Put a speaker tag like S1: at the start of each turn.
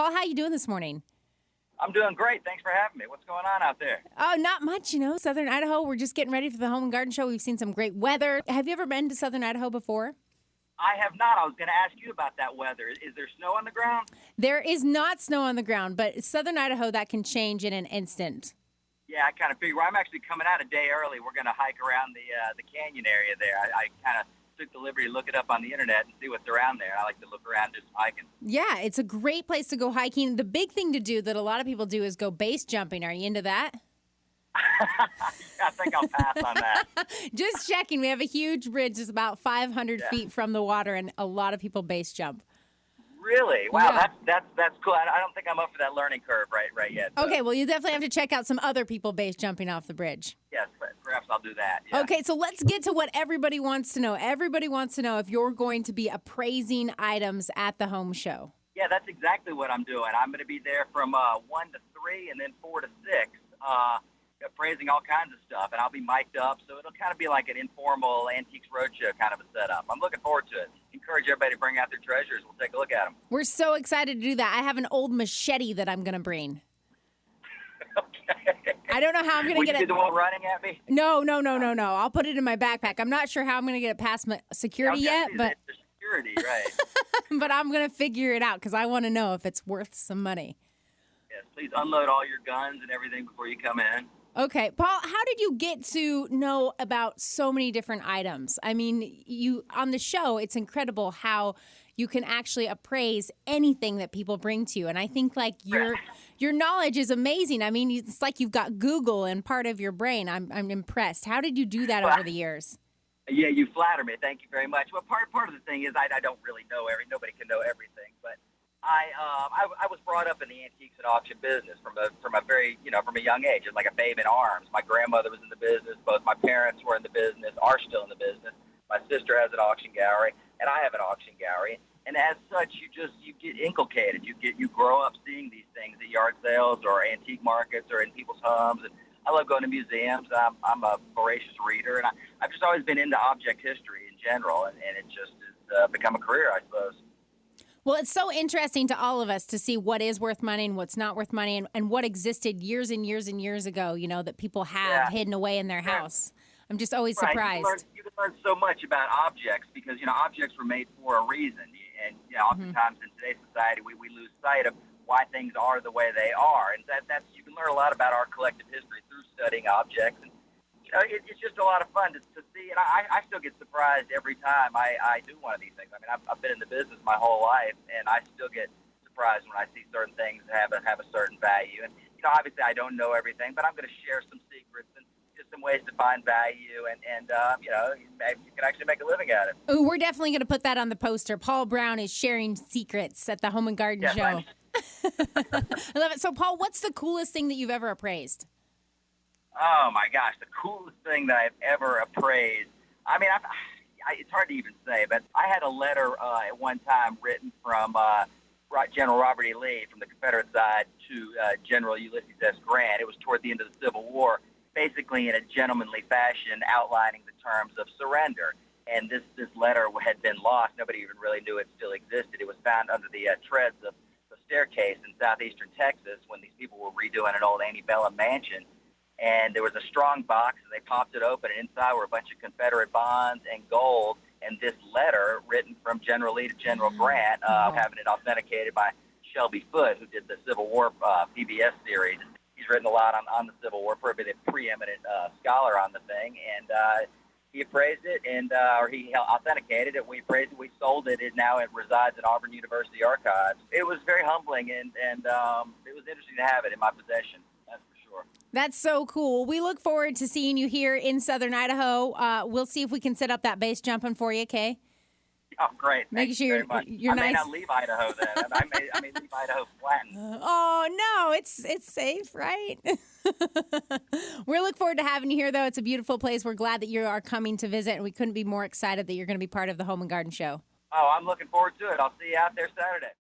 S1: Paul, how you doing this morning?
S2: I'm doing great. Thanks for having me. What's going on out there?
S1: Oh, not much, Southern Idaho. We're just getting ready for the Home and Garden Show. We've seen some great weather. Have you ever been to Southern Idaho before?
S2: I have not. I was going to ask you about that weather. Is there snow on the ground?
S1: There is not snow on the ground, but Southern Idaho, that can change in an instant.
S2: Yeah, I kind of figure. Well, I'm actually coming out a day early. We're going to hike around the canyon area there. I kind of took the liberty to look it up on the internet and see what's around there. I like to look around just hiking.
S1: Yeah, it's a great place to go hiking. The big thing to do that a lot of people do is go base jumping. Are you into that?
S2: I think I'll pass on that.
S1: Just checking. We have a huge ridge that's about 500 feet from the water, and a lot of people base jump.
S2: Really? Wow,
S1: Yeah.
S2: that's cool. I don't think I'm up for that learning curve right yet. So.
S1: Okay, well, you definitely have to check out some other people base jumping off the bridge.
S2: Yes, perhaps I'll do that. Yeah.
S1: Okay, so let's get to what everybody wants to know. Everybody wants to know if you're going to be appraising items at the home show.
S2: Yeah, that's exactly what I'm doing. I'm going to be there from 1 to 3 and then 4 to 6. Appraising all kinds of stuff, and I'll be mic'd up, so it'll kind of be like an informal Antiques Roadshow kind of a setup. I'm looking forward to it. Encourage everybody to bring out their treasures. We'll take a look at them.
S1: We're so excited to do that. I have an old machete that I'm going to bring.
S2: Okay.
S1: I don't know how I'm going to get
S2: You
S1: it.
S2: the one running at me?
S1: No. I'll put it in my backpack. I'm not sure how I'm going to get it past my security yet, but
S2: The security, right.
S1: but I'm going to figure it out because I want to know if it's worth some money.
S2: Yes, please unload all your guns and everything before you come in.
S1: Okay, Paul, how did you get to know about so many different items? I mean, you on the show, it's incredible how you can actually appraise anything that people bring to you. And I think like your knowledge is amazing. I mean, it's like you've got Google in part of your brain. I'm impressed. How did you do that over the years?
S2: Yeah, you flatter me. Thank you very much. Well, part of the thing is I don't really know nobody can know everything, but I was brought up in the antiques and auction business from a very from a young age, like a babe in arms. My grandmother was in the business. Both my parents were in the business, are still in the business. My sister has an auction gallery, and I have an auction gallery. And as such, you get inculcated. You grow up seeing these things at yard sales or antique markets or in people's homes. And I love going to museums. I'm a voracious reader, and I've just always been into object history in general, and it just has become a career, I suppose.
S1: Well, it's so interesting to all of us to see what is worth money and what's not worth money and what existed years and years and years ago, that people have hidden away in their house. I'm just always surprised.
S2: You can learn so much about objects because, objects were made for a reason. And, oftentimes in today's society, we lose sight of why things are the way they are. And that's you can learn a lot about our collective history through studying objects. And, it's just a lot of fun to see. And I still get surprised every time I do one of these things. I mean, I've been in the business my whole life, and I still get surprised when I see certain things have a certain value. And, obviously I don't know everything, but I'm going to share some secrets and just some ways to find value. And maybe you can actually make a living at it.
S1: Ooh, we're definitely going to put that on the poster. Paul Brown is sharing secrets at the Home and Garden Show. I love it. So, Paul, what's the coolest thing that you've ever appraised?
S2: Oh, my gosh, the coolest thing that I've ever appraised. I mean, it's hard to even say, but I had a letter at one time written from General Robert E. Lee from the Confederate side to General Ulysses S. Grant. It was toward the end of the Civil War, basically in a gentlemanly fashion outlining the terms of surrender. And this letter had been lost. Nobody even really knew it still existed. It was found under the treads of the staircase in southeastern Texas when these people were redoing an old antebellum mansion. And there was a strong box, and they popped it open, and inside were a bunch of Confederate bonds and gold, and this letter written from General Lee to General Grant, having it authenticated by Shelby Foote, who did the Civil War PBS series. He's written a lot on the Civil War, probably the preeminent scholar on the thing, and he appraised it, or he authenticated it. We appraised it. We sold it. It resides in Auburn University Archives. It was very humbling, and it was interesting to have it in my possession. That's for sure.
S1: That's so cool. We look forward to seeing you here in Southern Idaho. We'll see if we can set up that base jumping for you, okay?
S2: Oh, great.
S1: Make sure you're nice.
S2: I may not leave Idaho then. I may leave Idaho flattened.
S1: Oh, no, it's safe, right? We look forward to having you here, though. It's a beautiful place. We're glad that you are coming to visit, and we couldn't be more excited that you're going to be part of the Home and Garden Show.
S2: Oh, I'm looking forward to it. I'll see you out there Saturday.